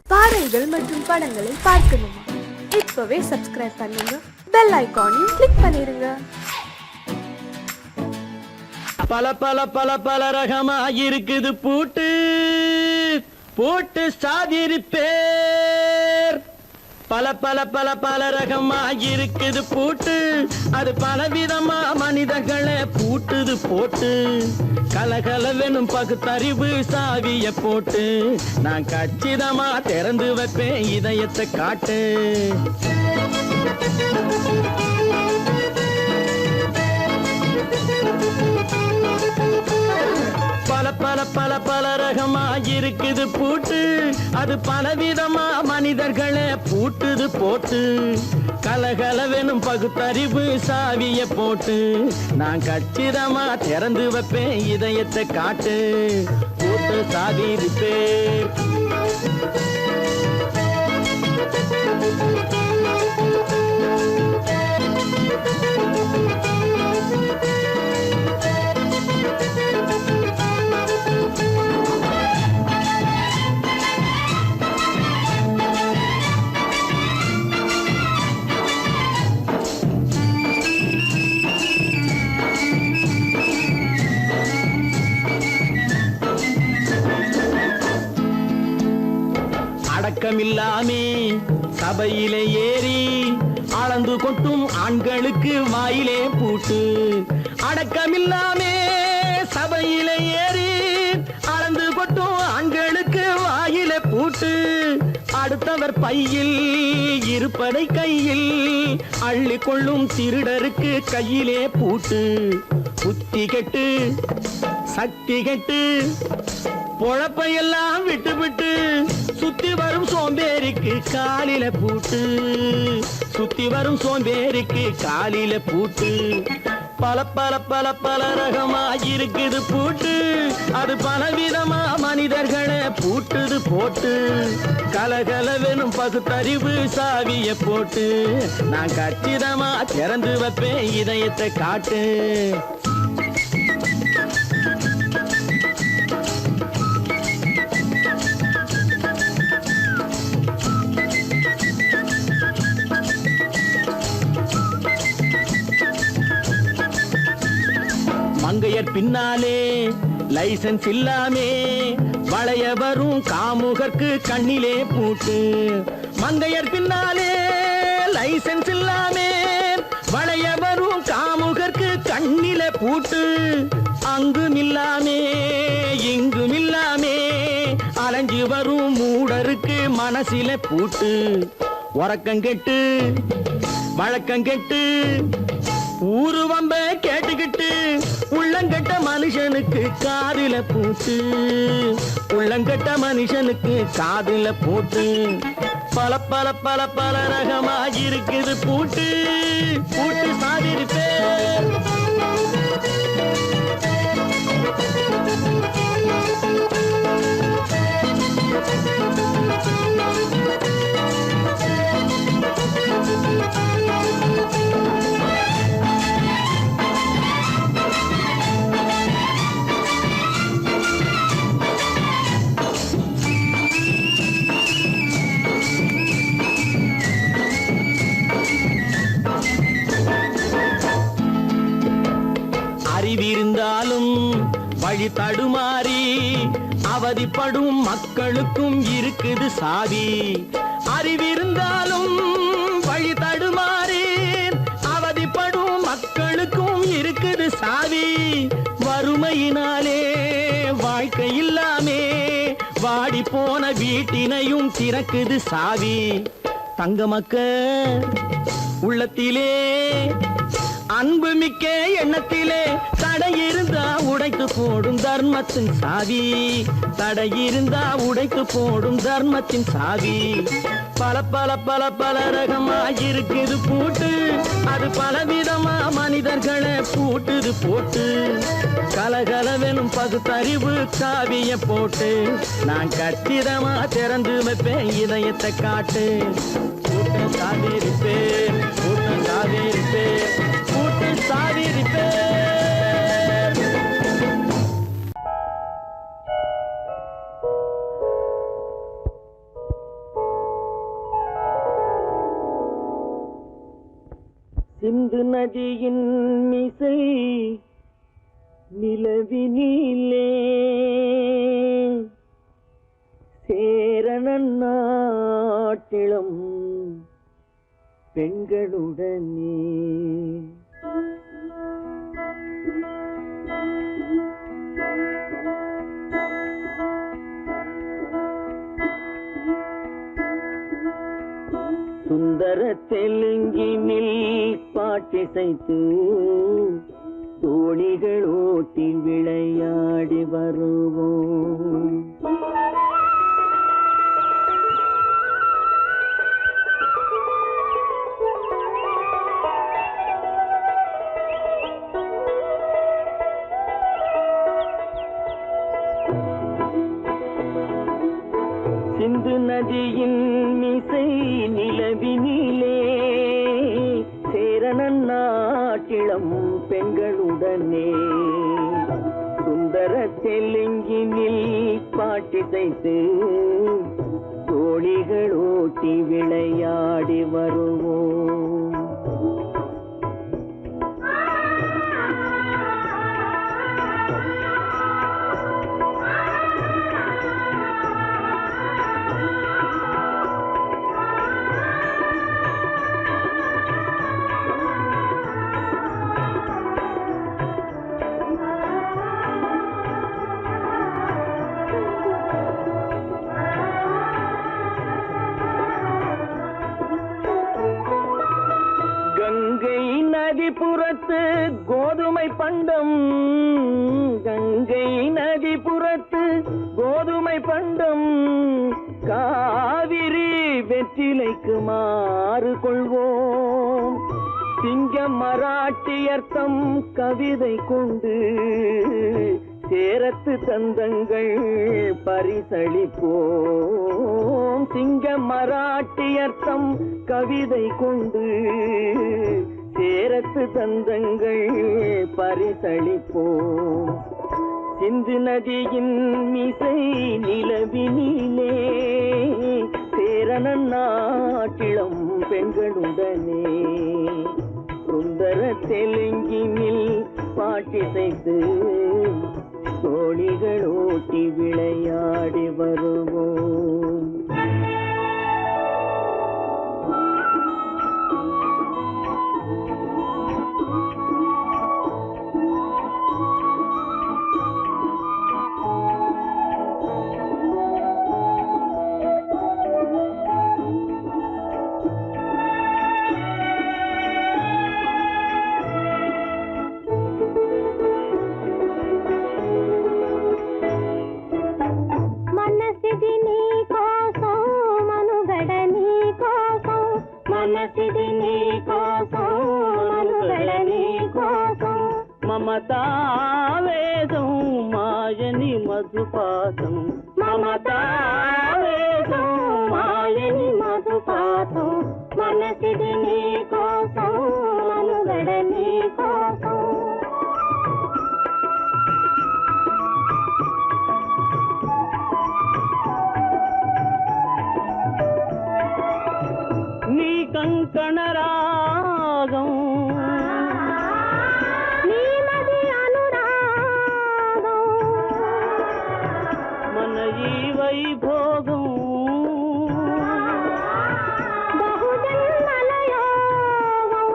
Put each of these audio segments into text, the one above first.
பாடல்கள் மற்றும் படங்களை பார்க்கணுமா? இப்பவே சப்ஸ்கிரைப் பண்ணுங்க, பெல் ஐகானையும் கிளிக் பண்ணிருங்க. பல பல பல பல ரகமா இருக்குது பூட்டு பூட்டு சாதிரி பேர். பல பல பல பல ரகமா இருக்குது பூட்டு, அது பலவிதமா மனிதர்களை பூட்டுது போட்டு. கலகலவெனும் பகுத்தறிவு சாவிய போட்டு, நான் கச்சிதமா திறந்து வைப்பேன் இதயத்தை காட்டு. பல பல பல பல ரகமா இருக்குது பூட்டு, அது பலவிதமா மனிதர்களை பூட்டுது போட்டு. கலகலவெனும் பகுத்தறிவு சாவிய போட்டு, நான் கச்சிதமா திறந்து வைப்பேன் இதயத்தை காட்டு. பூட்டு சாவி ரிப்பேர். அடக்கமில்லாமே சபையிலே ஏறி அளந்து கொட்டும் ஆண்களுக்கு வாயிலே பூட்டு. அடக்கமில்லாமே சபையிலே ஏறி அளந்து கொட்டும் ஆண்களுக்கு வாயிலே பூட்டு. அடுத்தவர் பையில் இருப்பதை கையில் அள்ளி கொள்ளும் திருடருக்கு கையிலே பூட்டு. புத்தி கெட்டு சக்தி கெட்டு பொழப்பையெல்லாம் விட்டு விட்டு சுத்தி வரும் சோம்பேறிக்கு காலில பூட்டு. சுத்தி வரும் சோம்பேறிக்கு காலில பூட்டு. பல பல பல பல ரகமா இருக்குது பூட்டு, அது பலவிதமா மனிதர்களை பூட்டுது போட்டு. கலகலவெனும் பகுத்தறிவு சாவிய போட்டு, நான் கச்சிதமா திறந்து வைப்பேன் இதயத்தை காட்டு. மங்கையர் பின்னாலே லைசன்ஸ் இல்லாமே வளைய வரும் காமுகர்க்கு கண்ணிலே பூட்டு. மங்கையர் பின்னாலே லைசன்ஸ் இல்லாமே வளைய வரும் காமுகர்க்கு கண்ணிலே பூட்டு. அங்கும் இல்லாமே இங்கும் இல்லாமே அலைஞ்சு வரும் மூடருக்கு மனசில பூட்டு. உறக்கங்கெட்டு வழக்கங்கெட்டு ஊரு வம்ப கேட்டுக்கிட்டு உள்ளங்கட்ட மனுஷனுக்கு காதில பூட்டு. உள்ளங்கட்ட மனுஷனுக்கு காதில பூட்டு. பல பல பல பல ரகமா இருக்குது பூட்டு. பூட்டு சாதிரி பேர். அறிவிருந்தாலும் வழி தடுமாறி அவதிப்படும் மக்களுக்கும் இருக்குது சாவி. அறிவிருந்தாலும் வழி தடுமாறி அவதிப்படும் மக்களுக்கும் இருக்குது சாவி. வறுமையினாலே வாழ்க்கை இல்லாமே வாடி போன வீட்டினையும் திறக்குது சாவி. தங்க மக்க உள்ளத்திலே அன்பு மிக்க எண்ணத்திலே தடை இருந்தா உடைத்து போடும் தர்மத்தின் சாவி. தடை இருந்தா உடைத்து போடும் தர்மத்தின் சாவி. பல பல பல பல ரகமா இருக்குது பூட்டு, அது பலவிதமா மனிதர்களை பூட்டுது போட்டு. கலகலவெனும் பகுத்தறிவு சாவிய போட்டு, நான் கச்சிதமா திறந்து வைப்பேன் இதயத்தை காட்டு. பூட்டு சாவி ரிப்பேர். பூட்டு சாவி ரிப்பேர். பூட்டு சாவி ரிப்பேர். சிந்து நதியின் மிசை நிலவினிலே சேரணன் நாட்டிலும் பெண்களுடனே சுந்தர தெலுங்கினில் பாட்டிசைத்து தோணிகள் ஓட்டி விளையாடி வருவோம். சிந்து நதியின் மிசை நிலவினிலே சேரணன் நாட்டிளம் பெண்களுடனே சுந்தர தெலுங்கினில் பாட்டிசைத்து தோணிகள் ஓட்டி விளையாடி வருவோம். கங்கை நதிபுறத்து கோதுமை பண்டம், கங்கை நதிபுறத்து கோதுமை பண்டம், காவிரி வெற்றிலைக்கு மாறு கொள்வோம். சிங்கம் மராட்டியர்த்தம் கவிதை கொண்டு சேரத்து தந்தங்கள் பரிசளிப்போம். சிங்கம் மராட்டியர்த்தம் கவிதை கொண்டு சேரத்து தந்தங்கள் பரிசளிப்போம். சிந்து நதியின் மிசை நிலவினிலே சேரணன் நாட்டிளம் பெண்களுடனே சுந்தர தெலுங்கினில் பாட்டிசைத்து தோணிகள் ஓட்டி விளையாடி வருவோம். మనసిది నీ కోసం మనుగడ నీ కోసం మమతావేదం మాయని మధుపాసం మమతావేదం మాయని మధుపాసం మనసిది నీ కోసం మనుగడ నీ కోసం కంకణ రాగం నీమది అనురాగం మన ఈ వైభోగం బహుజన్మల యోగం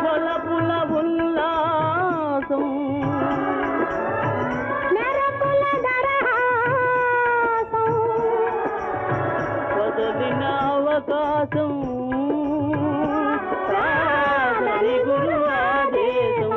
వలపుల ఉల్లాసం మెరపుల దరహాసం వదలిన అవకాశం సాధని గురు ఆదేశం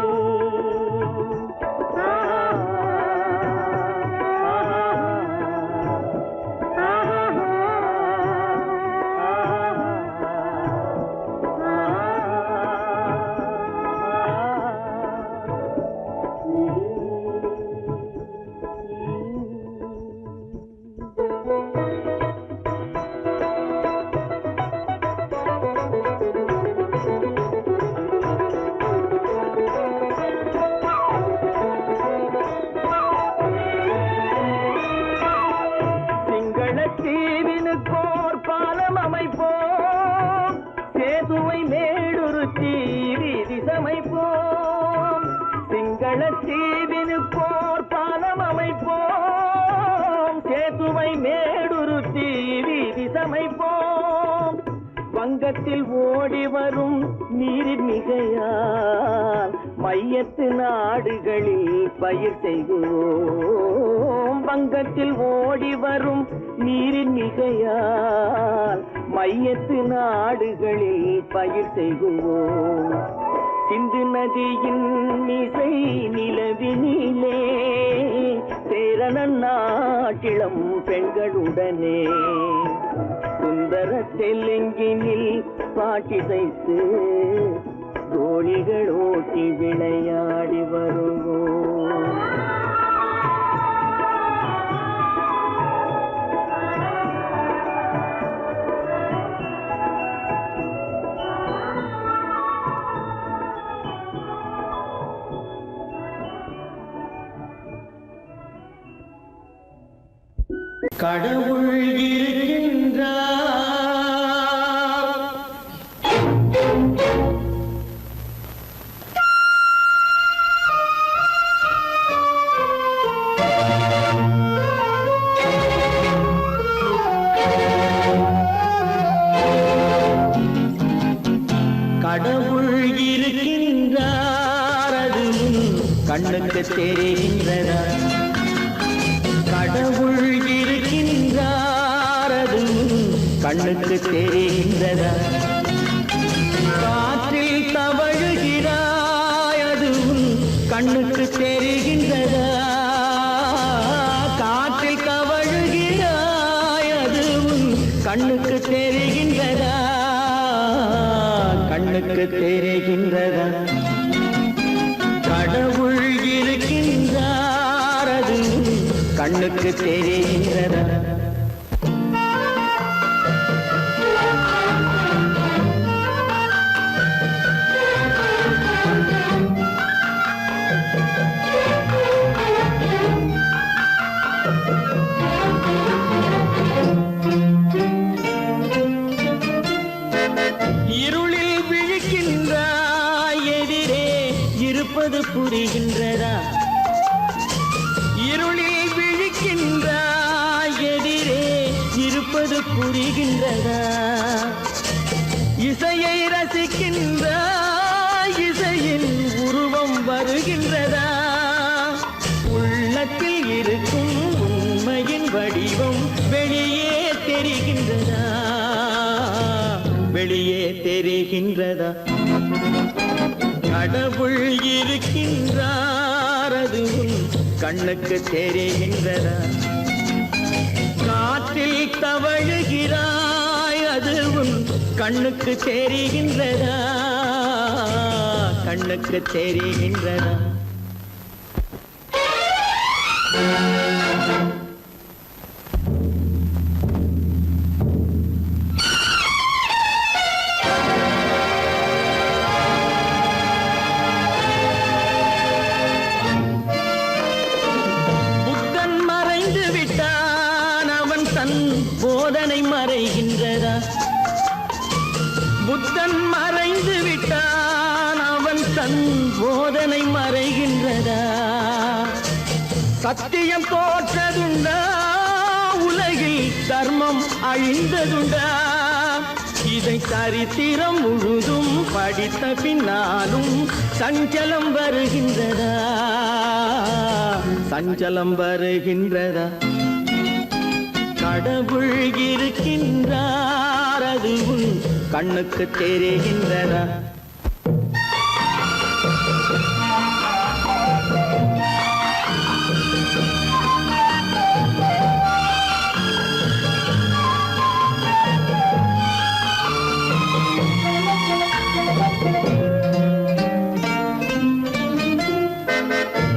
தீவினுக்கோர் பாலம் அமைப்போம் சேதுவை மே மேடுருத்தி வீதி சமைப்போம். வங்கத்தில் ஓடி வரும் நீரின் மிகையால் மையத்து நாடுகளில் பயிர் செய்கிறோம். வங்கத்தில் ஓடி வரும் நீரின் மிகையால் மையத்து நாடுகளில் பயிர் செய்கிறோம். சிந்து நதியின் இசை நிலவினிலே சேரண நாட்டிளம் பெண்களுடனே சுந்தர தெலுங்கினில் பாட்டிசைத்து தோழிகள் ஓட்டி விளையாடி வருவோம். கடவுள் இருக்கின்றார். கடவுள் இருக்கின்றார், அது கண்ணுக்கு தெரிகின்றதா? கடவுள் இருக்கின்றார், அது கண்ணுக்கு தெரிகின்றதா? காற்றில் தவழுகிறாய், அது கண்ணுக்கு தெரிகின்றதா? காற்றில் தவழுகிறாய், அது கண்ணுக்கு தெரிகின்றதா? கண்ணுக்கு தெரிகின்றதா? கடவுள் இருக்கின்றார், அது கண்ணுக்கு தெரிகின்றதா? இருளில் விழிக்கின்றாய், எதிரே இருப்பது புரிகின்றதா? இருளில் விழிக்கின்றாய், எதிரே இருப்பது புரிகின்றதா? இசையை ரசிக்கின்றாய், இசையின் உருவம் வருகின்றதா? உள்ளத்தில் இருக்கும் உண்மையின் வடிவம் வெளியே தெரிகின்றதா? வெளியே தெரிகின்றதா? கடவுள் இருக்கின்றார், அது கண்ணுக்கு தெரிகின்றதா? காற்றில் தவழுகிறாய், அது கண்ணுக்கு தெரிகின்றதா? கண்ணுக்கு தெரிகின்றதா? போதனை மறைகின்றதா? புத்தன் மறைந்து விட்டான், அவன் தன் போதனை மறைகின்றதா? சத்தியம் தோற்றதுண்டா? உலகில் தர்மம் அழிந்ததுண்டா? இதை சரித்திரம் முழுதும் படித்த பின்னாலும் சஞ்சலம் வருகின்றதா? சஞ்சலம் வருகின்றதா? கடவுள் இருக்கின்றார், அது கண்ணுக்கு தெரிகின்றதா?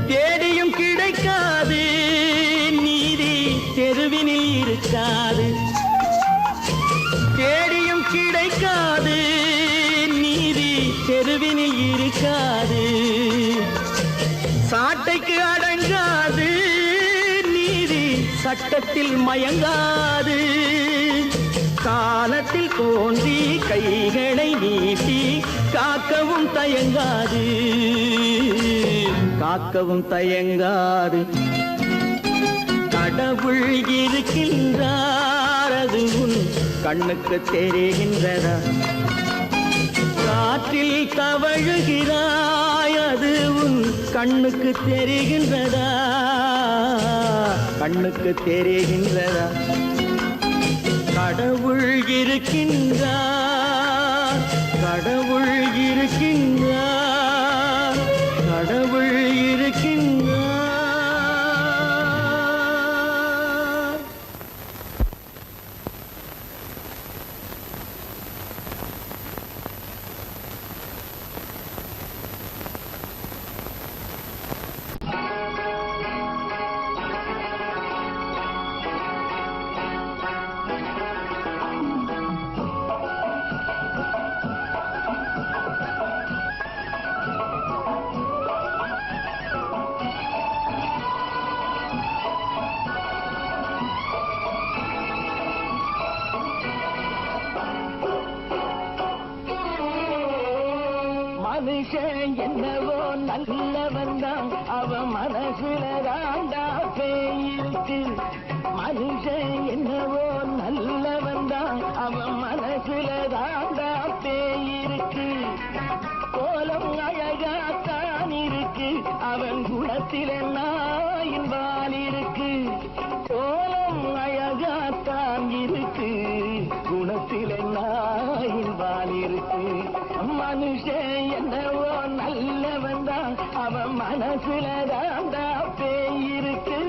தேடியும் கிடைக்காது நீதி, தெருவினில் இருக்காது. தேடியும் கிடைக்காது நீதி, தெருவினில் இருக்காது. சாட்டைக்கு அடங்காது நீதி, சட்டத்தில் மயங்காது. காலத்தில் தோன்றி கைகளை நீட்டி காக்கவும் தயங்காது. காக்கவும் தயங்காது. கடவுள் இருக்கின்றார் அது உன் கண்ணுக்கு தெரிகின்றதா? காற்றில் தவழுகிறாய் அது உன் கண்ணுக்கு தெரிகின்றதா? கண்ணுக்கு தெரிகின்றதா? கடவுள் இருக்கின்றார், கடவுள் இருக்கின்றார், கடவுள் இருக்கின்றார். மனுஷன் என்னவோ நல்லவன் தான், அவன் மனசுல தாண்டா பேயிருக்கு. மனுஷன் என்னவோ நல்லவன் தான், அவன் மனசுல தாண்டா பேயிருக்கு. கோலம் அழகாத்தான் இருக்கு, அவன் குணத்தில நாயின் வால் இருக்கு. கோலம் அழகாத்தான் இருக்கு, குணத்தில நாயின் வால் இருக்கு. மனுஷன் என்னவோ நல்லவன் தான், அவன் மனசுல தாண்டா பேயிருக்கு.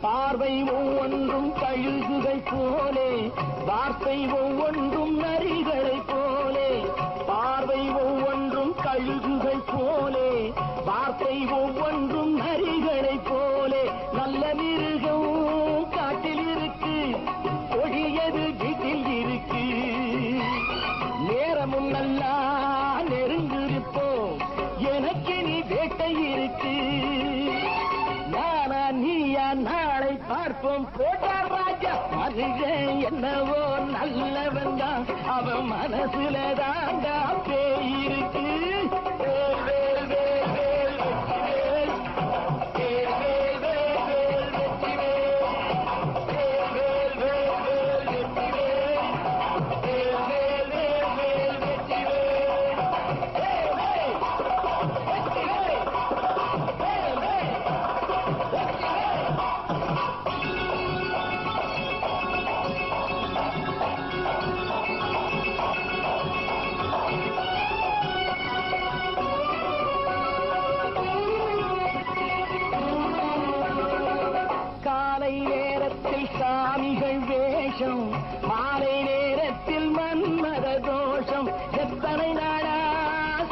பார்வை ஒவ்வொன்றும் கழுகுகை போலே, வார்த்தை ஒவ்வொன்றும் நரிகளை போலே. பார்வை ஒவ்வொன்றும் கழுகுகை போலே, வார்த்தை ஒவ்வொன்றும் நரிகளை போலே. நல்ல மிருகம் காட்டில் இருக்கு, கொடியது வீட்டில் இருக்கு. நேரமும் நல்லா நெருங்கிருப்போம், எனக்கு நீ வேட்டை இருக்கு. நானா நீயா நாளை பார்ப்போம், போட்டார் ராஜா. மனுஷன் என்னவோ நல்லவன் தான், அவன் மனசுல தாண்டா பேயிருக்கு. வேல் வேல் வேல் வேல் வெற்றிவேல், வேல் வேல் வேல் வேல் வெற்றிவேல், வேல் வேல் வேல் வேல் வெற்றிவேல், வேல் வேல் வேல் வேல் வெற்றிவேல், வேல் வேல் வெற்றிவேல், வேல் வேல். காலை நேரத்தில் சாமிகள் வேஷம், மாலை நேரத்தில் மன்மத தோஷம். எத்தனை நாளா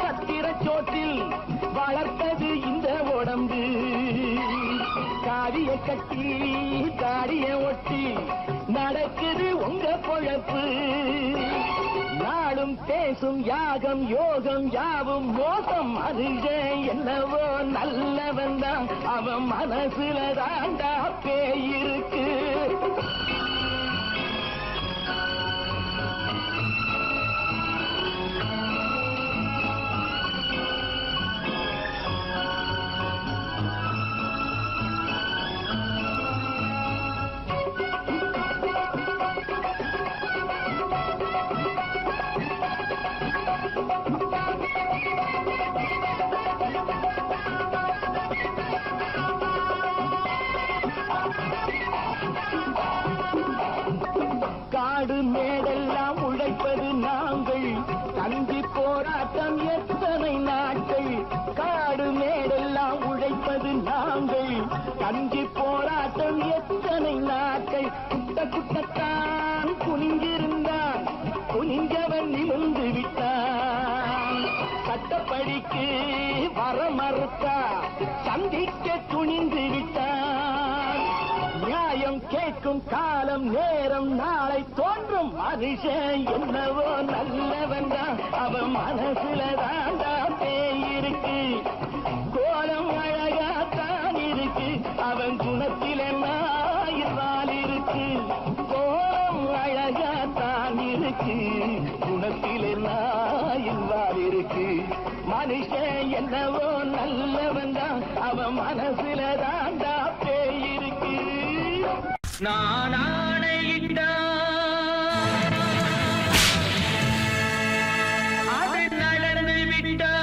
சத்திர சோற்றில் வளர்த்தது இந்த உடம்பு. காவிய கட்டி தாடிய ஒட்டி நடக்குது உங்க பொழப்பு. நாடும் பேசும் யாகம் யோகம் யாவும் மோசம். மனுஷன் என்னவோ நல்லவன் தான், அவன் மனசுல தாண்டா பேயிருக்கு. காடு மேடெல்லாம் உழைப்பது நாங்கள், தந்தி போராட்டம் எத்தனை நாட்கள். காடு மேடெல்லாம் உழைப்பது நாங்கள், தந்தி போராட்டம் எத்தனை நாட்கள். குட்ட குட்டத்தான் குனிஞ்சிருந்தான், குனிஞ்சவன் நிமிர்ந்து விட்டான். சட்டப்படிக்கு வர மறுத்தா, சந்திக்க துணிந்து விட்டான். நியாயம் கேட்கும் காலம் நேரம் நாளை தோன்றும். மனுஷன் என்னவோ நல்லவன் தான், அவன் மனசுல தாண்டா பேயிருக்கு. கோலம் அழகாத்தான் இருக்கு, அவன் குணத்தில நாய் இருக்கு, குணத்திலே நாயின் வால் இருக்கு. மனுஷன் என்னவோ நல்லவன் தான், அவன் மனசுல தாண்டா பேய் இருக்கு. நான் ஆணையிட்டா அது நடந்து விட்டா,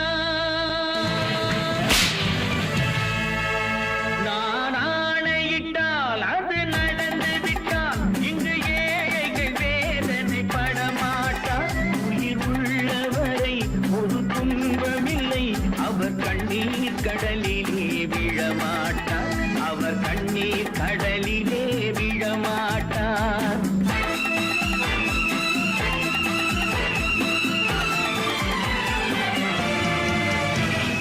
நான் ஆணையிட்டால் அது நடந்து விட்டால், இங்கு ஏழைகள் வேதனை படமாட்டார். உயிர் உள்ளவரை ஒரு துன்பமில்லை, அவர் கண்ணீர் கடலிலே விழமாட்டார், அவர் கண்ணீர் கடலிலே விழமாட்டார்.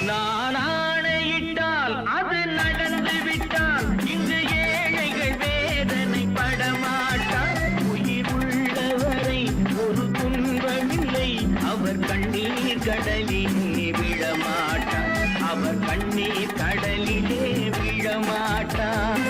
நான் ஆணையிட்டால் அது நடந்து விட்டால், இங்கு ஏழைகள் வேதனை படமாட்டார். உயிர் உள்ளவரை ஒரு துன்பமில்லை, அவர் கண்ணீர் கடலிலே விழமாட்டார், அவர் கண்ணீர் கடலிலே விழமாட்டார்.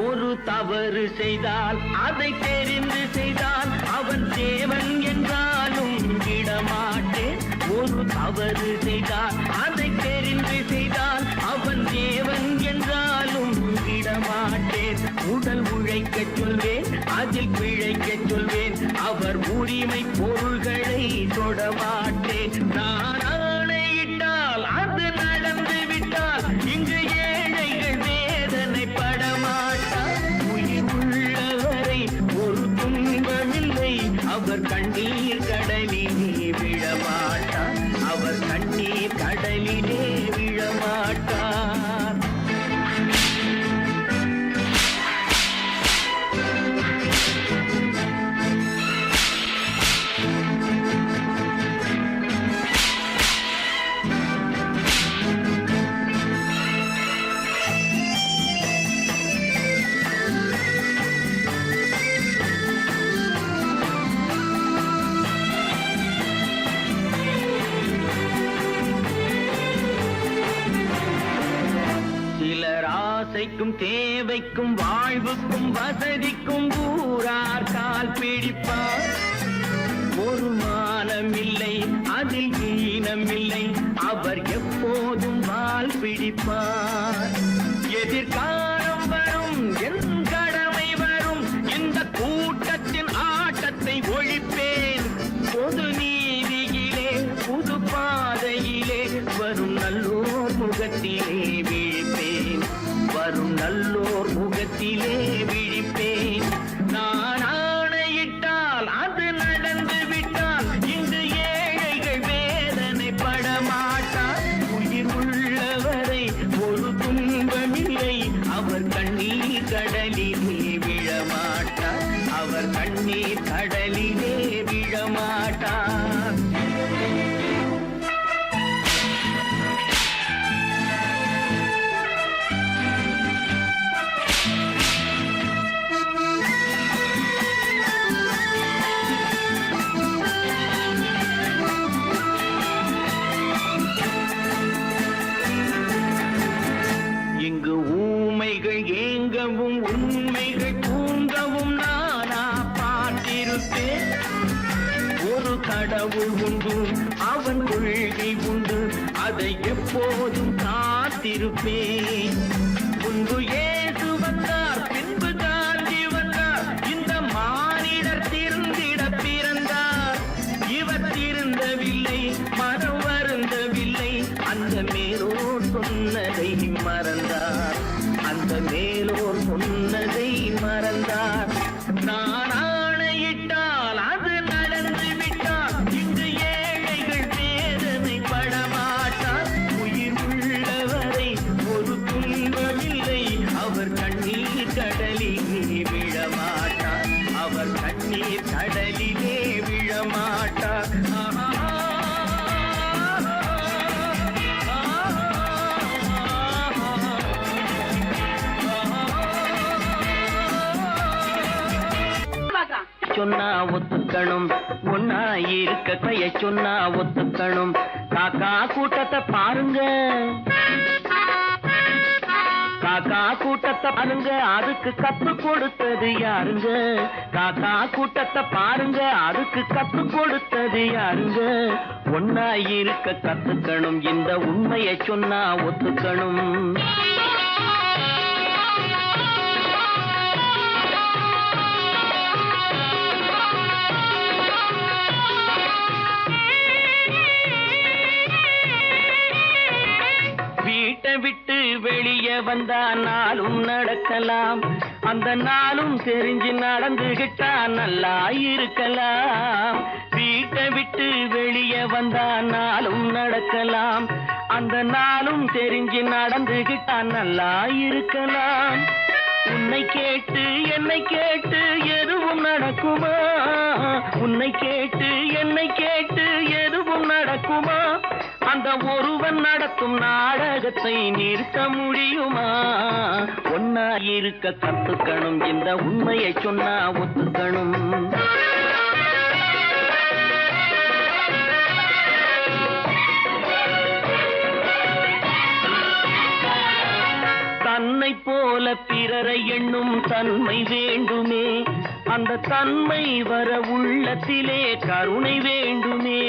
ஒரு தவறு செய்தால் அதை தெரிந்து செய்தால், அவன் தேவன் என்றாலும் விடமாட்டேன். ஒரு தவறு செய்தால் அதை தெரிந்து செய்தால், அவன் தேவன் என்றாலும் விடமாட்டேன். உடல் உழைக்கச் சொல்வேன், அதில் பிழைக்கச் சொல்வேன், அவர் உரிமை பொருள்களை தொடமாட்டேன். நான் ஆணையிட்டால் அது நடந்து விட்டால், இங்கு ஏழைகள் வேதனை படமாட்டார். உயிர் உள்ளவரை ஒரு துன்பமில்லை, அவர் கண்ணீர் கடலிலே விழமாட்டார், அவர் கண்ணீர் கடலிலே விழமாட்டார். சிலர் ஆசைக்கும் தேவைக்கும் வாழ்வுக்கும் வசதிக்கும் ஊரார் கால் பிடிப்பார். ஒரு மானமில்லை, அதில் ஈனமில்லை, அவர் எப்போதும் வால் பிடிப்பார். எதிர்காலம் வரும், என் கடமை வரும், இந்த கூட்டத்தின் ஆட்டத்தை ஒழிப்பேன். பொது நீதியிலே புது பாதையிலே வரும் நல்லோர் முகத்திலே விழிப்பேன், வரும் நல்லோர் முகத்திலே விழிப்பேன். நான் ஆணையிட்டால் அது நடந்து விட்டால், இங்கு ஏழைகள் வேதனை படமாட்டார். உயிர் உள்ளவரை ஒரு துன்பமில்லை, அவர் கண்ணீர் கடலிலே விழமாட்டார், அவர் கண்ணீர் கடலிலே விழமாட்டார். இங்கு ஊமைகள் ஏங்கவும் உண்மைகள் தூங்கவும் நானா பார்த்திருப்பேன். ஒரு கடவுள் உண்டு, அவன் கொள்கை உண்டு, அதை எப்போதும் காத்திருப்பேன். முன்பு இயேசு வந்தார், பின்பு காந்தி வந்தார், இந்த மானிடர் திருந்திட பிறந்தார். இவர் திருந்தவில்லை, மனம் வருந்தவில்லை, அந்த மேலோர் சொன்னதை மறந்தார், அந்த மேலோர் சொன்னதை மறந்தார். நான் ஆணையிட்டால் அது நடந்து விட்டால், இங்கு ஏழைகள் வேதனை படமாட்டார். உயிர் உள்ளவரை ஒரு துன்பமில்லை, அவர் கண்ணீர் கடலிலே விழமாட்டார், அவர் கண்ணீர் கடலிலே விழமாட்டார். சொன்னா ஒத்துக்கணும், ஒன்னா இருக்க கைய சொன்னா ஒத்துக்கணும். காக்கா கூட்டத்தை பாருங்க, காக்கா காக்கா கூட்டத்தை பாருங்க, அதுக்கு கத்து கொடுத்தது யாருங்க? காக்கா கூட்டத்தை பாருங்க, அதுக்கு கத்து கொடுத்தது யாருங்க? ஒன்னா இருக்க கத்துக்கணும், இந்த உண்மையை சொன்னா ஒத்துக்கணும். வீட்டை விட்டு வெளியே வந்தா நாளும் நடக்கலாம், அந்த நாளும் தெரிஞ்சு நடந்துகிட்டா நல்லா இருக்கலாம். வீட்டை விட்டு வெளியே வந்தா நாளும் நடக்கலாம், அந்த நாளும் தெரிஞ்சு நடந்துகிட்டா நல்லா இருக்கலாம். உன்னை கேட்டு என்னை கேட்டு எதுவும் நடக்குமா? உன்னை கேட்டு என்னை கேட்டு எதுவும் நடக்குமா? அந்த ஒருவன் நடத்தும் நாடகத்தை நிறுத்த முடியுமா? ஒன்னா இருக்க கத்துக்கணும், இந்த உண்மையை சொன்னா ஒத்துக்கணும். தன்னை போல பிறரை எண்ணும் தன்மை வேண்டுமே, அந்த தன்மை வர உள்ளத்திலே கருணை வேண்டுமே.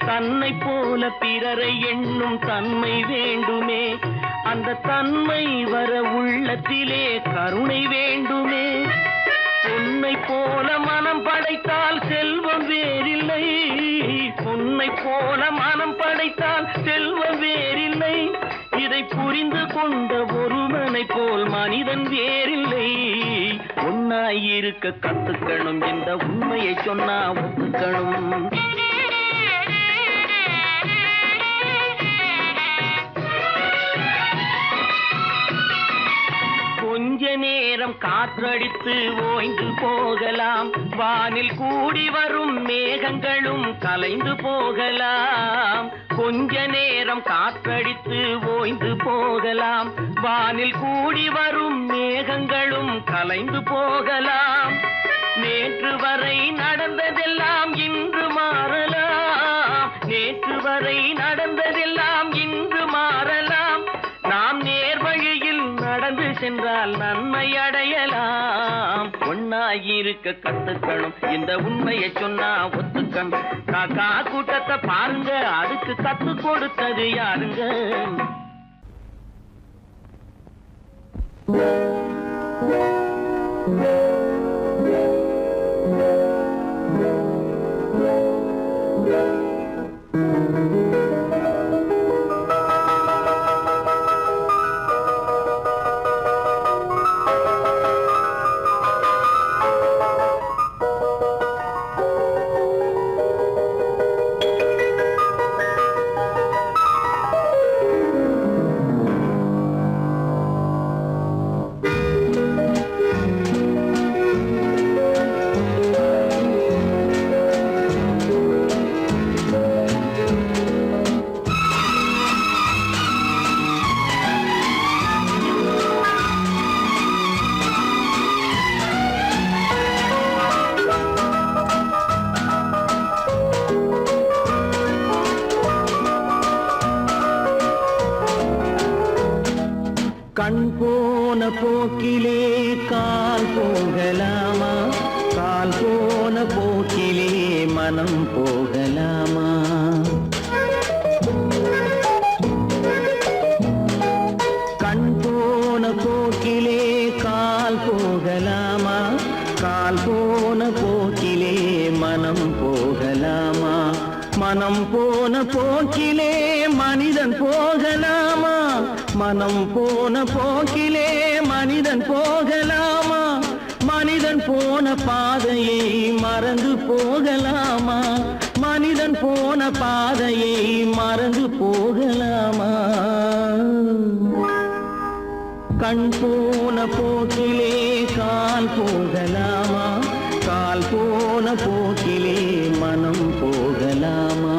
தன்னை போல பிறரை எண்ணும் தன்மை வேண்டுமே, அந்த தன்மை வர உள்ளத்திலே கருணை வேண்டுமே. பொன்னை போல மனம் படைத்தால் செல்வம் வேறில்லை, பொன்னை போல மனம் படைத்தால் செல்வம் வேறில்லை. இதை புரிந்து கொண்ட ஒருவனை போல் மனிதன் வேறில்லை. ஒன்னாயிருக்க கத்துக்கணும், இந்த உண்மையை சொன்னா ஒத்துக்கணும். கொஞ்ச நேரம் காற்றடித்து ஓய்ந்து போகலாம், வானில் கூடி வரும் மேகங்களும் கலைந்து போகலாம். கொஞ்ச நேரம் காற்றடித்து ஓய்ந்து போகலாம், வானில் கூடி வரும் மேகங்களும் கலைந்து போகலாம். நேற்று வரை நடந்ததெல்லாம் இன்று மாறலாம், நேற்று வரை நடந்ததெல்லாம் இன்று மாறலாம். நாம் நேர்வழியில் நடந்து சென்றால் நன்மை அடையலாம். ஒன்னாயிருக்க கத்துக்கணும், இந்த உண்மையை சொன்னா ஒத்துக்கணும். காக்கா கூட்டத்தை பாருங்க, அதுக்கு கத்து கொடுத்தது யாருங்க? கண் போன போக்கிலே கால் போகலாமா? கால் போன போக்கிலே மனம் போகலாமா? கண் போன போக்கிலே கால் போகலாமா? கால் போன போக்கிலே மனம் போகலாமா? மனம் போன போக்கிலே மனிதன் போகலாமா? மனம் போன போக்கிலே மனிதன் போகலாமா? மனிதன் போன பாதையை மறந்து போகலாமா? மனிதன் போன பாதையை மறந்து போகலாமா? கண் போன போக்கிலே கால் போகலாமா? கால் போன போக்கிலே மனம் போகலாமா?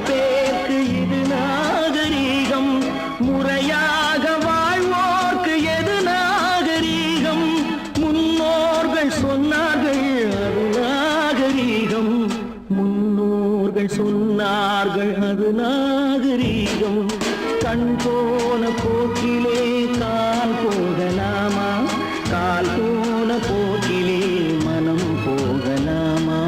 பேருக்கு இது நாகரீகம், முறையாக வாழ்வோர்க்கு எது நாகரீகம்? முன்னோர்கள் சொன்னார்கள் அது நாகரீகம், முன்னோர்கள் சொன்னார்கள் அது நாகரீகம். கண் போன போக்கிலே கால் போகலாமா, கால் போன போக்கிலே மனம் போகலாமா?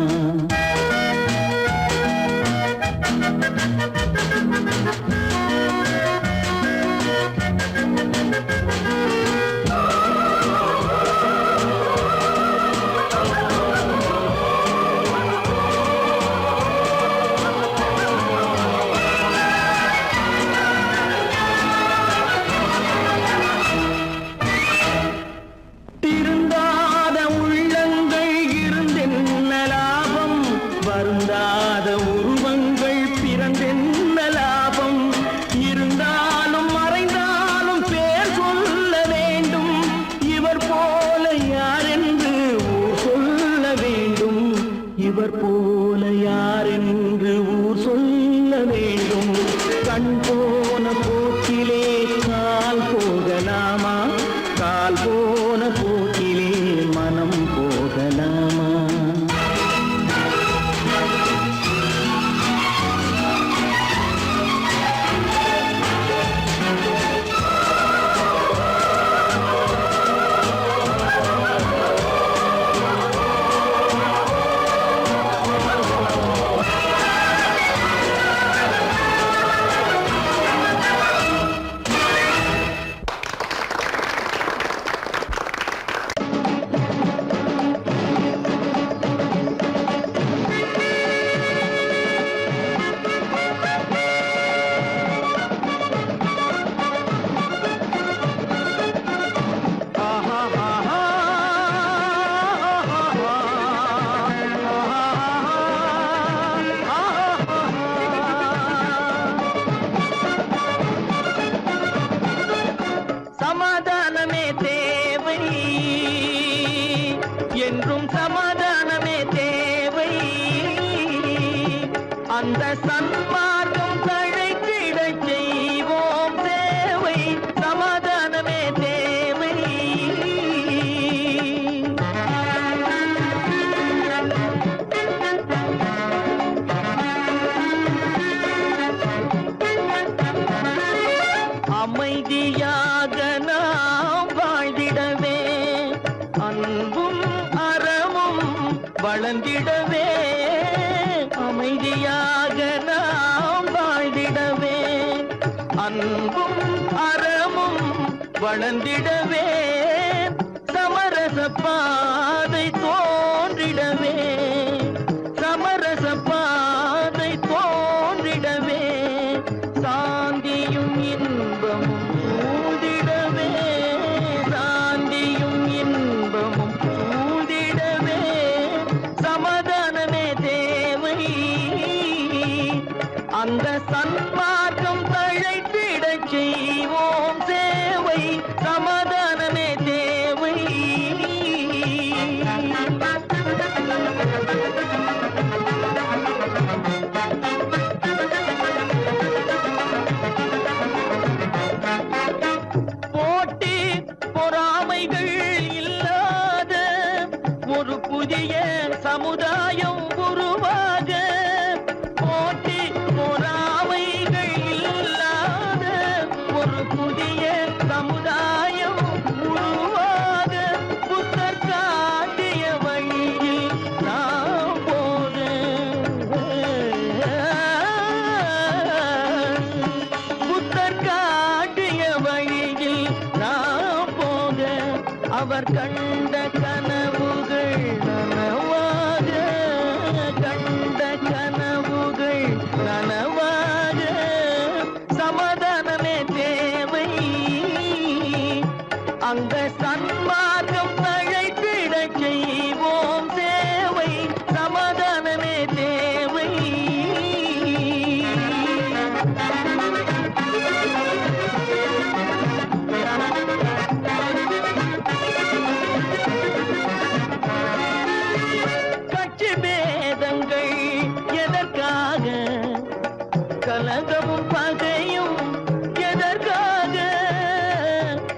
திருந்தாத உள்ளங்கள் இருந்தென்ன லாபம், வருந்தாத உருவங்கள் பிறந்தென்ன லாபம்? இருந்தாலும் மறைந்தாலும் பேர் சொல்ல வேண்டும், இவர் போல யார் என்று ஊர் சொல்ல வேண்டும், இவர் போல யார் என்று ஊர் சொல்ல வேண்டும். கண் போன போக்கிலே கால் போகலாமா, கால் போன போக்கிலே மனம் போகலாமா? சமாதானமே தேவை, என்றும் சமாதானமே தேவை. அந்த சன்மார்க்கம் தழைத்திடச் செய்வோம் சேவை, சமாதானமே தேவை. அமைதியாக நாம் வாழ்ந்திடவே, அன்பும் அறமும் வளர்ந்திடவே. அமைதியாக நாம் வாழ்ந்திடவே, அன்பும் அறமும் வளர்ந்திடவே. சமரச பாதை தோன்றிடவே, சமரச பாதை தோன்றிடவே. சாந்தியும் இன்பமும் சூழ்ந்திடவே, சாந்தியும் இன்பமும் சூழ்ந்திடவே. சமாதானமே தேவை, அந்த சன்மார்க்கம் தழைத்திடச் செய்வோம் சேவை, சமாதானமே தேவை. போட்டி பொறாமைகள் இல்லாத ஒரு புதிய சமுதாயம் உருவாக, போட்டி பொறாமைகள் இல்லாத ஒரு புதிய சமுதாயம் உருவாக. புத்தர் காட்டிய வழியில் நாம் போக, புத்தர் காட்டிய வழியில் நாம் போக. அவர் கண்ட கனவுகள் நனவாக, கண்ட கனவுகள் நனவாக. சமாதானமே தேவை, அந்த சன்மார்க்கம் தழைத்திடச் செய்வோம் சேவை, சமாதானமே தேவை. கட்சி பேதங்கள் எதற்காக, கலகமும் பகையும் எதற்காக?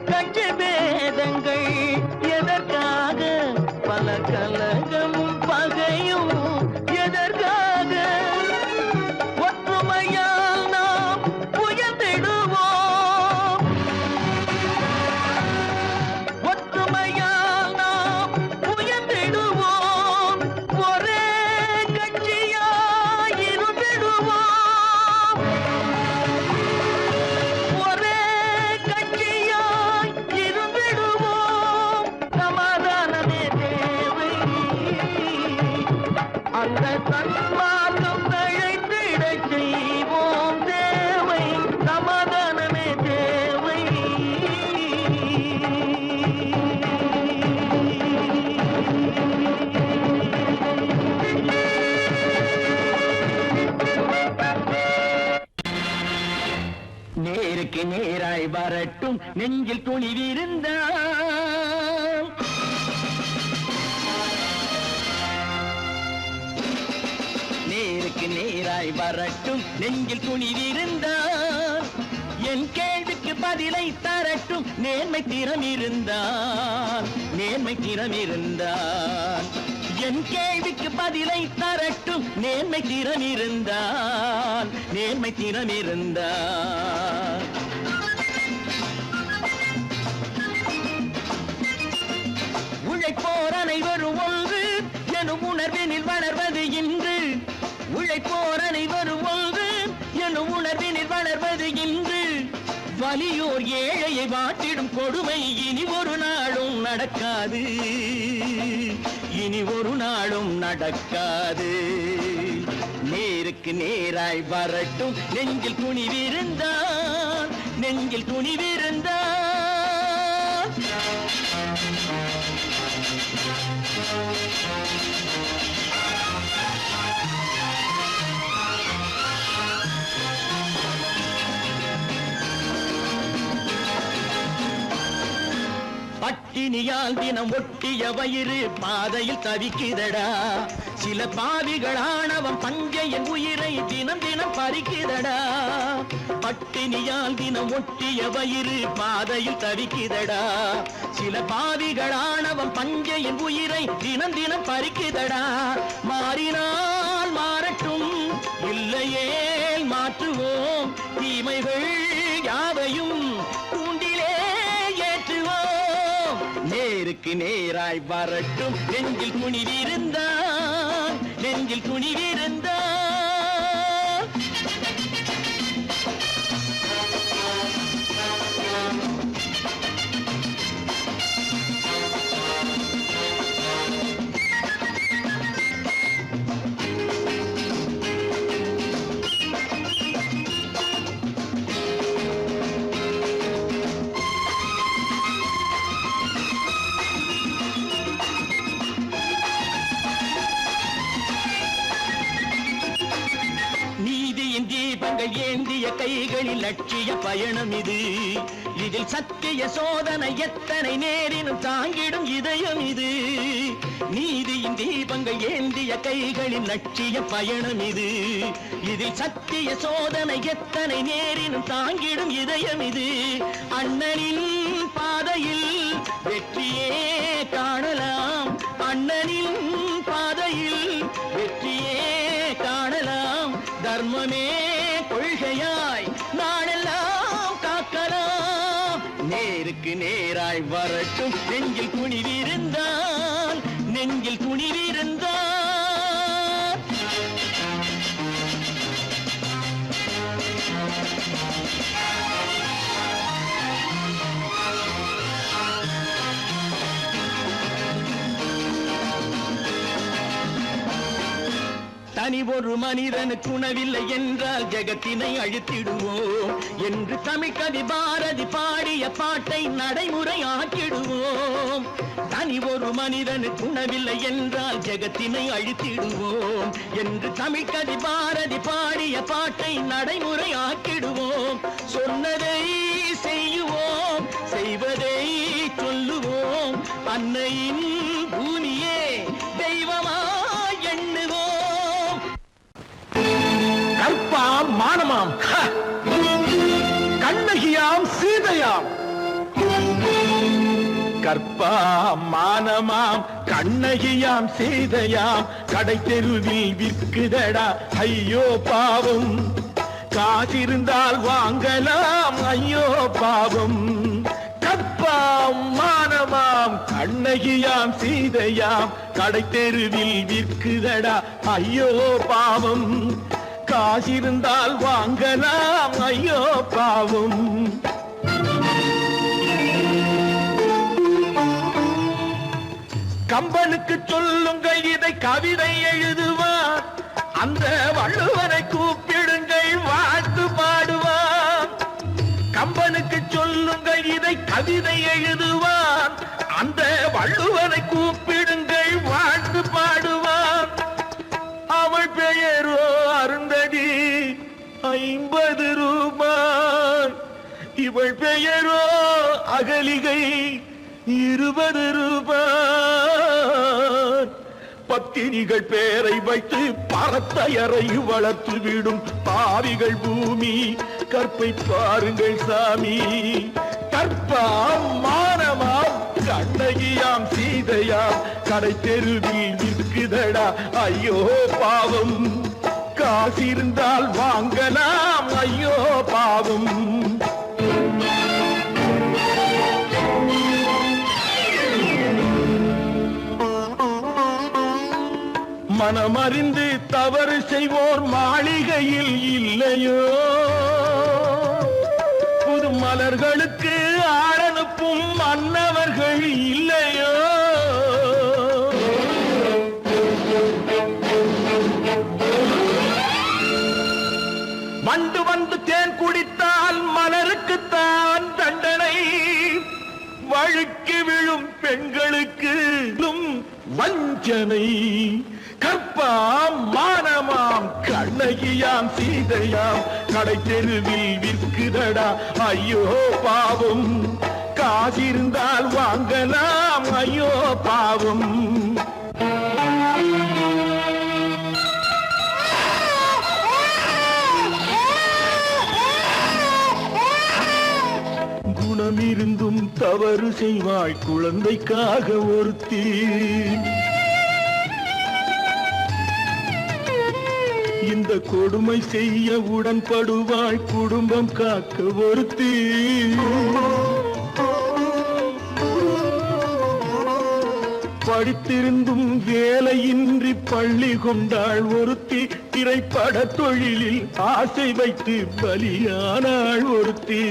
கட்சி பேதங்கள் எதற்காக? பல கலகமும் பகையும் எதற்காக? ஒற்றுமையால் நாம் உயர்ந்திடுவோம். ஒற்றுமையால் நாம் உயர்ந்திடுவோம். ஒரே கட்சியாய் இருந்திடுவோம். ஒரே கட்சியாய் இருந்திடுவோம். சமாதானமே தேவை. அந்த சன்மார்க்கம் தழைத்திடச் செய்வோம் தேவை. சமாதானமே தேவை. நேருக்கு நேராய் வரட்டும் நெஞ்சில் துணிவிருந்தால். நேருக்கு நேராய் வரட்டும் நெஞ்சில் துணிவிருந்தால். என் கேள்விக்கு பதிலை தரட்டும் நேர்மை திறம் இருந்தால். நேர்மை திறம் இருந்தால். என் கேள்விக்கு பதிலை தரட்டும் நேர்மை திறம் இருந்தால். நேர்மை திறம் இருந்தால். உழைப்போர் அனைவரும் ஒன்று எனும் உணர்வினில் வளர்வது இன்று. உழைப்போர் அனைவரும் ஒன்று எனும் உணர்வினில் வளர்வது இன்று. வலியோர் ஏழையை வாட்டிடும் கொடுமை இனி ஒரு நாளும் நடக்காது. இனி ஒரு நாளும் நடக்காது. நேருக்கு நேராய் வரட்டும் நெஞ்சில் துணிவிருந்தால். நெஞ்சில் துணிவிருந்தால். பட்டினியால் தினம் ஒட்டிய வயிறு பாதையில் தவிக்குதடா. சில பாவிகளானவன் பஞ்சையின் உயிரை தினம் தினம் பறிக்குதடா. பட்டினியால் தினம் ஒட்டிய வயிறு பாதையில் தவிக்குதடா. சில பாவிகளானவன் பஞ்சையின் உயிரை தினம் தினம் பறிக்குதடா. மாறினால் மாறட்டும் இல்லையே மாற்றுவோம். தீமைகள் யாவையும் கூண்டிலே ஏற்றுவோம். நேருக்கு நேராய் வரட்டும் நெஞ்சில் துணிவிருந்தால். நெஞ்சில் துணிவிருந்தால். தீபங்கள் ஏந்திய கைகளில் லட்சிய பயணம் இது. இதில் சத்திய சோதனை எத்தனை நேரினும் தாங்கிடும் இதயம் இது. நீதியின் தீபங்கள் ஏந்திய கைகளில் லட்சிய பயணம் இது. இதில் சத்திய சோதனை எத்தனை நேரினும் தாங்கிடும் இதயம் இது. அண்ணனின் பாதையில் வெற்றியே காணலாம். அண்ணனின் பாதையில் வெற்றியே காணலாம். தர்மமே கொள்கையாய் நாடெல்லாம் காக்கலாம். நேருக்கு நேராய் வரட்டும் நெஞ்சில் துணிவிருந்தால். நெஞ்சில் துணிவிருந்தால். தனி ஒரு மனிதனுக்கு உணவில்லை என்றால் ஜெகத்தினை அழித்திடுவோம் என்று தமிழ்கவி பாரதி பாடிய பாட்டை நடைமுறையாக்கிடுவோம். தனி ஒரு மனிதனுக்கு உணவில்லை என்றால் ஜெகத்தினை அழித்திடுவோம் என்று தமிழ்கவி பாரதி பாடிய பாட்டை நடைமுறையாக்கிடுவோம். சொன்னதை செய்யுவோம், செய்வதை சொல்லுவோம். அன்னையின் பூமியே தெய்வமா எண்ணுவோம். கற்பாம் மானமாம் கண்ணகியாம் சீதையாம் கற்பாம் மானமாம் கண்ணகியாம் சீதையாம் கடை தெருவில் விற்குதடா ஐயோ பாவம் காசிருந்தால் வாங்கலாம் ஐயோ பாவம் கற்பாம் மானமாம் கண்ணகியாம் சீதையாம் கடை தெருவில் விற்குதடா ஐயோ பாவம் காசிருந்தால் வாங்கலாம் ஐயோ பாவம் கம்பனுக்கு சொல்லுங்கள் இதை கவிதை எழுதுவார் அந்த வள்ளுவரை கூப்பிடுங்கள் வாழ்த்து பாடுவார் கம்பனுக்கு சொல்லுங்கள் இதை கவிதை எழுதுவார் அந்த வள்ளுவரை கூப்பிடுங்கள் வாழ்த்து பாடுவார் அவள் பெயரோ அருந்ததி 50 ரூபாய் இவள் பெயரோ அகலிகை 20 ரூபாய் பத்தினிகள் பேரை வைத்து பரத்தையரை வளர்த்து விடும் பாவிகள் பூமி கற்பை பாருங்கள் சாமி கற்பாம் மானமாம் கண்ணகியாம் சீதையாம் கடை தெருவில் விற்குதடா ஐயோ பாவம் காசிருந்தால் வாங்கலாம் ஐயோ பாவம் மனமறிந்து தவறு செய்வோர் மாளிகையில் இல்லையோ புது மலர்களுக்கு ஆளனுப்பும் மன்னவர்கள் இல்லையோ வண்டு வந்து தேன் குடித்தால் மலருக்குத்தான் தண்டனை வழுக்கி விழும் பெண்களுக்கு வஞ்சனை கற்பாம் மானமாம் கண்ணகியாம் சீதையாம் கடை தெருவில் விற்குதடா ஐயோ பாவம் காசிருந்தால் வாங்கலாம் ஐயோ பாவம் குணமிருந்தும் தவறு செய்வாய் குழந்தைக்காக ஒருத்தி இந்த கொடுமை செய்ய உடன்படுவாய் குடும்பம் காக்க ஒருத்தி படித்திருந்தும் வேலையின்றி பள்ளி கொண்டாள் ஒருத்தி திரைப்பட தொழிலில் ஆசை வைத்து பலியானாள் ஒருத்தி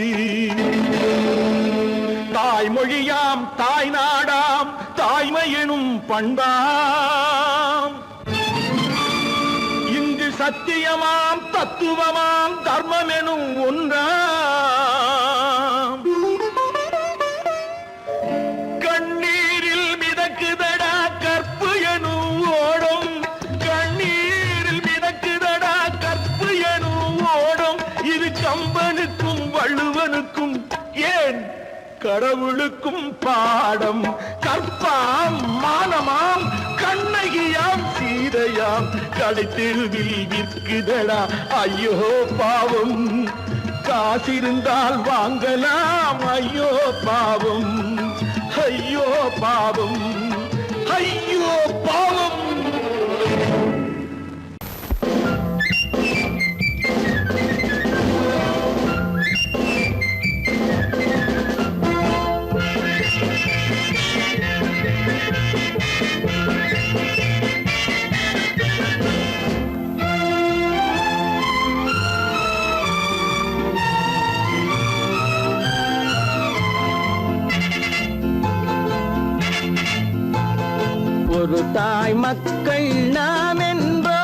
தாய்மொழியாம் தாய் நாடாம் தாய்மை எனும் பண்பாம் இங்கு சத்தியமாம் தத்துவமாம் தர்மம் எனும் ஒன்றாம் கண்ணீரில் மிதக்குதடா கற்பு எனும் ஓடும் கண்ணீரில் மிதக்குதடா கற்பு எனும் ஓடும் இது கம்பனுக்கும் வள்ளுவனுக்கும் ஏன் கடவுளுக்கும் பாடம் கற்பாம் மானமாம் கண்ணகியாம் சீதையாம் கடை தெருவில் விற்குதடா ஐயோ பாவம் காசிருந்தால் வாங்கலாம் ஐயோ பாவம் ஐயோ பாவம் ஐயோ பாவம் ஒரு தாய் மக்கள் நாம் என்போம்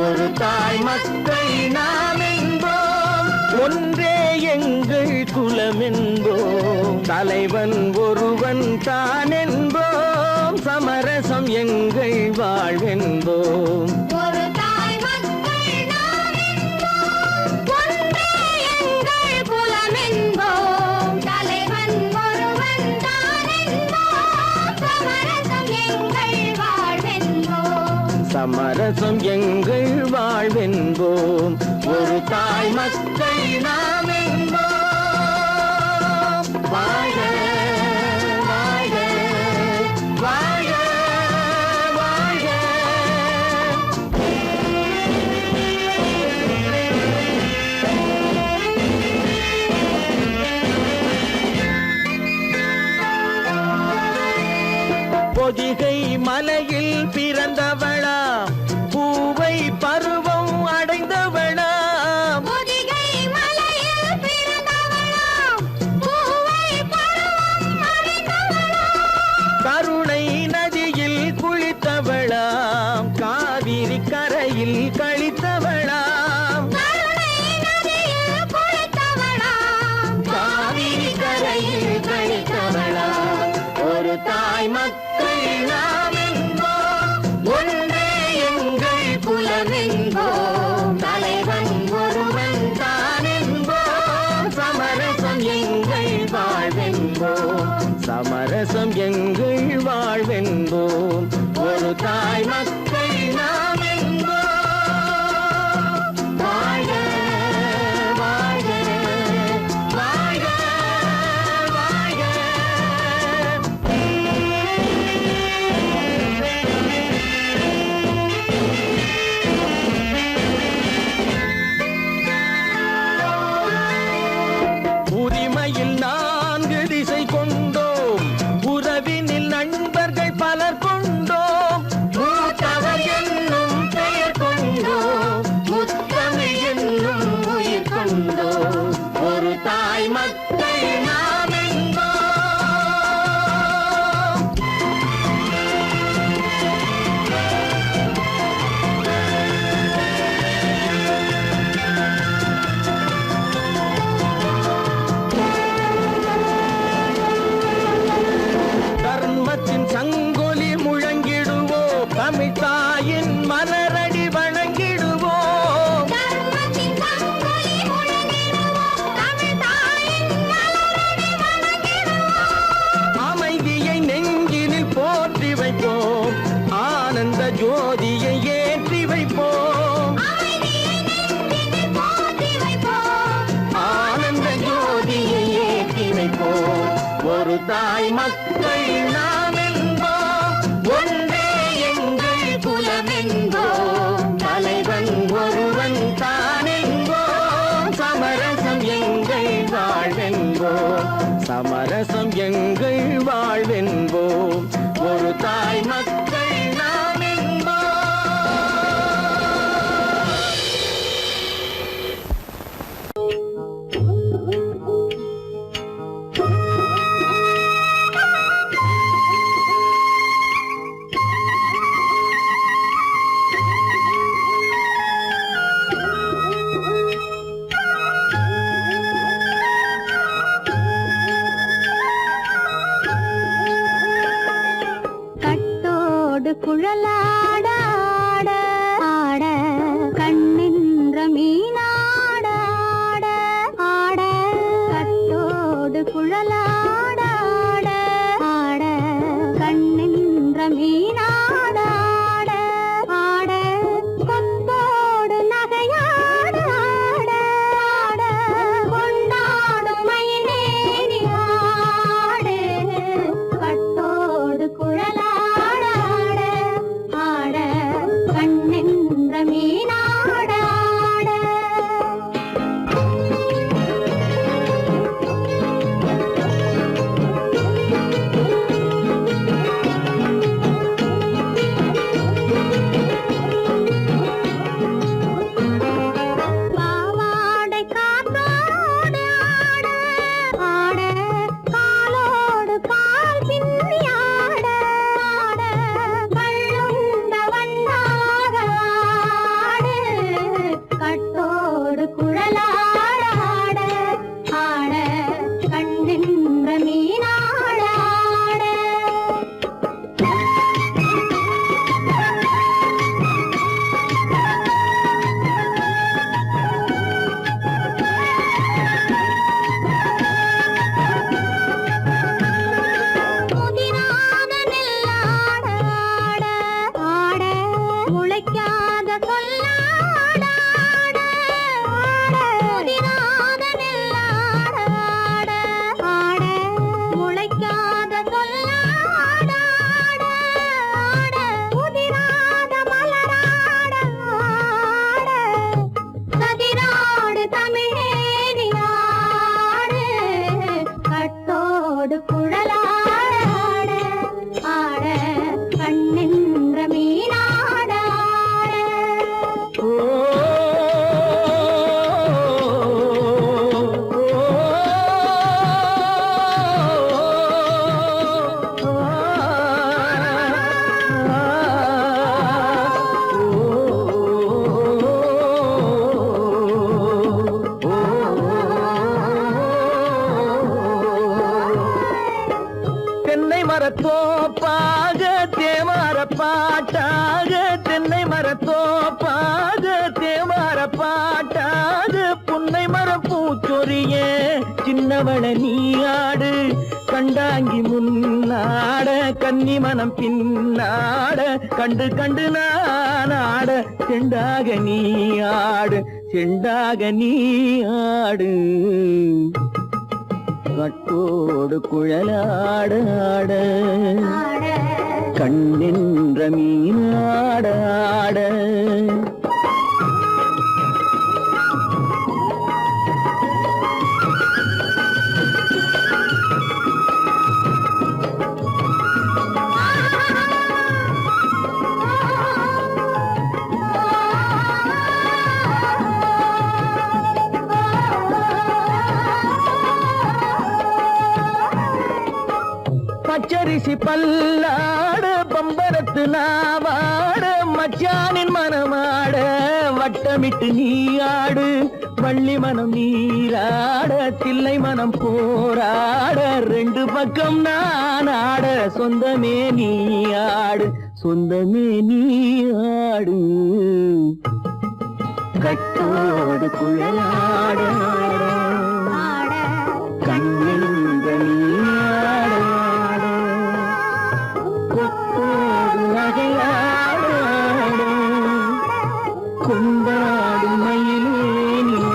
ஒரு தாய் மக்கள் நாம் என்போம் ஒன்றே எங்கள் குலம் என்போம் தலைவன் ஒருவன் தான் என்போம் சமரசம் எங்கள் வாழ்வென்போம் ஒரு தாய் மக்கள் நாம் என்போம் ஒன்றே எங்கள் குலம் என்போம் தலைவன் ஒருவன் தான் என்போம் சமரசம் எங்கள் வாழ்வென்போம் சமரசம் எங்கள் வாழ்வென்போம் ஒரு தாய் மக்கள் நாம் என்போம் வாழ்க வாழ்க வாழ்க வாழ்க பொதிகை மலையில் பிறந்தவளா பூவை பருவம் அடைந்தவளா பொதிகை மலையில் பிறந்தவளாம் பூவை பருவம் அடைந்தவளாம் கருணை நதியில் குளித்தவளாம் காவிரி கரையில் கழித்தவளாம் கருணை நதியில் குளித்தவளாம் காவிரி கரையில் கழித்தவளாம் ஒரு தாய் மக்கள் நாம் என்போம் ஒன்றே எங்கள் குலம் என்போம் தலைவன் ஒருவன் தான் என்போம் சமரசம் எங்கள் வாழ்வென்போம் சமரசம் எங்கள் வாழ்வென்போம் ஒரு தாய் மக்கள் நாம் என்போம் சொல்லாட முதிராத நெல்லாட ஆட முளைக்காத சொல்லாட முதிராத மலராட சதிராடு தமிழேனியாடு கட்டோடு குழலாட ஆட கண்ணின்ற மீனாட தென்னை மரத்தோப்பாக தேவார பாட்டாக தென்னை மரத்தோப்பாக தேவார பாட்டாக புன்னை மரம் பூச்சொரிய சின்னவள நீயாடு கண்டாங்கி முன்னாட கன்னி மனம் பின்னாட கண்டு கண்டு நானாட செண்டாக நீயாடு செண்டாக நீயாடு கட்டோடு குழலாடாட கண்ணின்ற மீனாடாட பச்சரிசி பல்லாட பம்பரத்து நாவாட மச்சானின் மனமாட வட்டமிட்டு நீயாடு வள்ளி மனம் நீராட தில்லை மனம் போராட ரெண்டு பக்கம் நான் ஆட சொந்தமே நீயாடு சொந்தமே நீயாடு கட்டோடு குழலாட கண்ணின்ற நீயாட கொத்தோடு நகையாட கொண்டாடு மயிலேனியாடு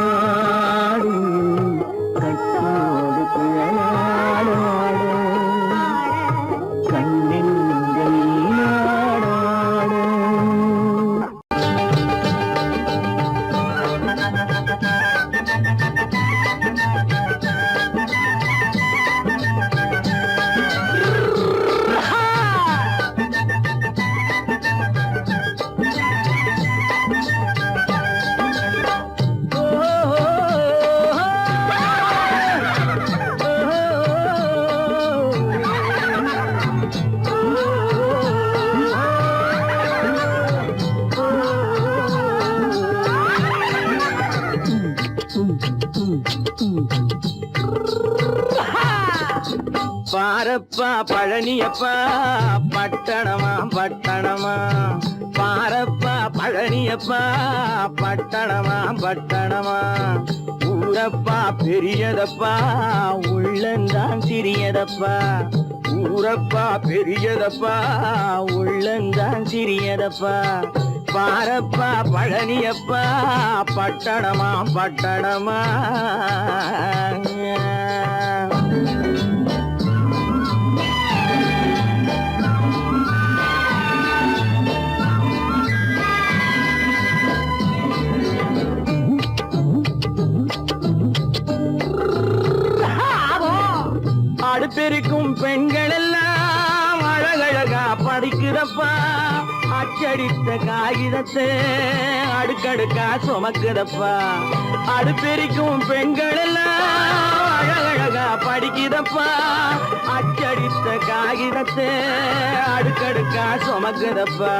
கட்டோடு குழலாட கண்ணின்ற நீயாட பாரப்பா பழனியப்பா பட்டணமா பட்டணமா பாரப்பா பழனியப்பா பட்டணமா பட்டணமா ஊரப்பா பெரியதப்பா உள்ளந்தான் சிறியதப்பா ஊரப்பா பெரியதப்பா உள்ளந்தான் சிறியதப்பா பாரப்பா பழனியப்பா பட்டணமா பட்டணமா அடுப்பெருக்கும் பெண்கள் எல்லாம் அழகழகா படிக்கிறப்பா அச்சடித்த காகிதத்தை அடுக்கடுக்கா சுமக்குதப்பா அடுப்பெருக்கும் பெண்கள் எல்லாம் அழகழகா படிக்கிறப்பா அச்சடித்த காகிதத்தை அடுக்கடுக்கா சுமக்குதப்பா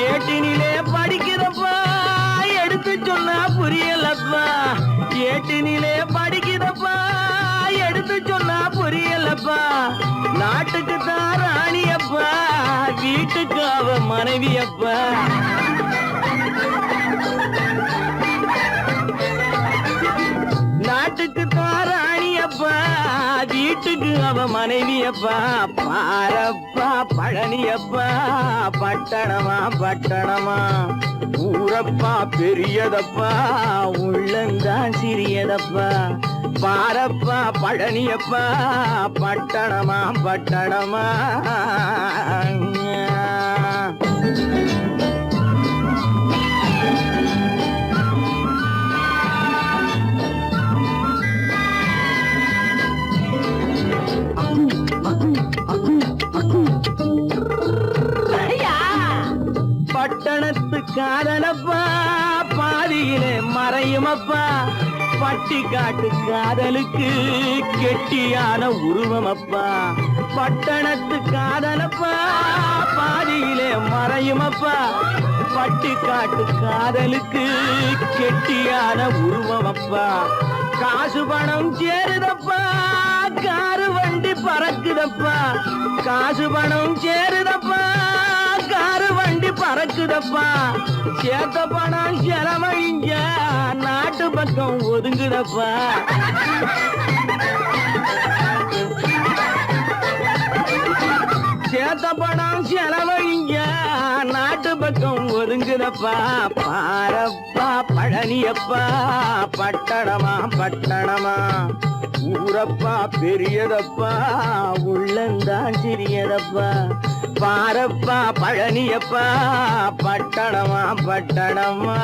ஏட்டினிலே படிக்கிறப்பா எடுத்து சொன்னா புரியலப்பா ஏட்டினிலே படிக்கிறப்பா எடுத்து சொன்னா புரியலப்பா நாட்டுக்கு தான் ராணியப்பா வீட்டுக்கு அவ மனைவியப்பா நாட்டுக்கு தான் ராணியப்பா வீட்டு வீட்டுக்கு அவ மனைவியப்பா பாரப்பா பழனியப்பா பட்டணமா பட்டணமா ஊரப்பா பெரியதப்பா உள்ளந்தான் சிறியதப்பா பாரப்பா பழனியப்பா பட்டணமா பட்டணமா பட்டணத்து காதலப்பா பாதியிலே மறையுமப்பா பட்டி காட்டு காதலுக்கு கெட்டியான உருவமப்பா பட்டணத்து காதலப்பா பாதியிலே மறையுமப்பா பட்டி காட்டு காதலுக்கு கெட்டியான உருவமப்பா காசு பணம் சேருதப்பா காரு வண்டி பறக்குதப்பா காசு பணம் சேருதப்பா காரு வண்டி பறக்குதப்பா சேத்த பணம் செலவழிஞ்ச நாட்டு பக்கம் ஒதுங்குதப்பா சேத்த பணம் செலவழிஞ்ச நாட்டு பக்கம் ஒதுங்குதப்பா பாரப்பா பழனியப்பா பட்டணமா பட்டணமா ஊரப்பா பெரியதப்பா உள்ளந்தான் சிறியதப்பா பாரப்பா பழனியப்பா பட்டணமா பட்டணமா